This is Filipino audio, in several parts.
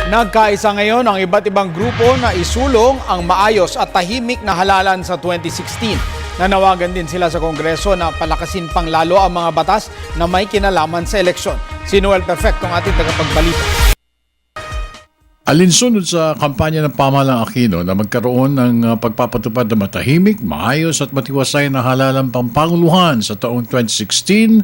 Nagkaisa ngayon ang iba't ibang grupo na isulong ang maayos at tahimik na halalan sa 2016. Nanawagan din sila sa Kongreso na palakasin pang lalo ang mga batas na may kinalaman sa eleksyon. Si Noel Perfecto ang ating tagapagbalita. Alinsunod sa kampanya ng pamahalang Aquino na magkaroon ng pagpapatupad na matahimik, maayos at matiwasay na halalang pampanguluhan sa taong 2016,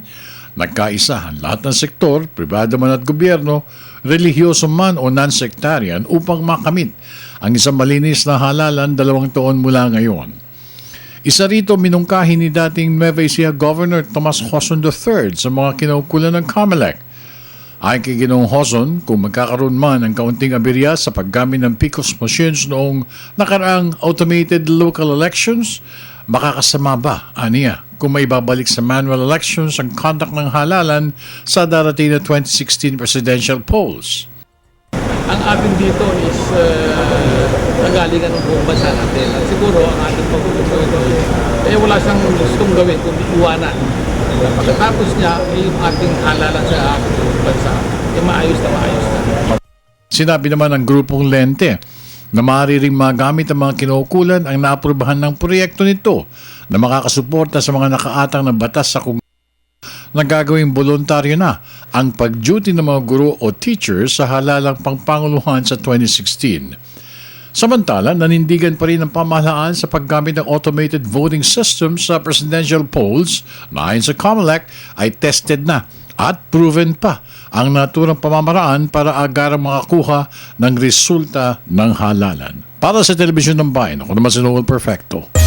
nagkaisa ang lahat ng sektor, pribado man at gobyerno, relihiyoso man o non-sectarian upang makamit ang isang malinis na halalan 2 taon mula ngayon. Isa rito minungkahi ni dating Nueva Ecija Governor Tomas Joson III sa mga kinaukulan ng COMELEC. Ayon kay Ginoong Joson, kung magkakaroon man ng kaunting aberya sa paggamit ng PCOS machines noong nakaraang automated local elections, makakasama ba, aniya, kung may babalik sa manual elections ang conduct ng halalan sa darating na 2016 presidential polls? Ang atin dito is nagalingan ng buong bansa natin. At siguro ang ating pagkukulo ito, wala siyang gustong gawin kundi iwanan. Pagkatapos niya, yung ating halalan sa ating bansa, maayos na. Sinabi naman ng grupong Lente na maaari ring magamit ang mga kinaukulan ang naaprubahan ng proyekto nito na makakasuporta sa mga nakaatang na batas sa Kongreso na gagawing voluntaryo na ang pag-duty ng mga guro o teachers sa halalang pangpanguluhan sa 2016. Samantala, nanindigan pa rin ang pamahalaan sa paggamit ng automated voting system sa presidential polls na ayon sa COMELEC ay tested na at proven pa ang naturang pamamaraan para agarang makakuha ng resulta ng halalan. Para sa Telebisyon ng Bayan, ako naman si Noel Perfecto.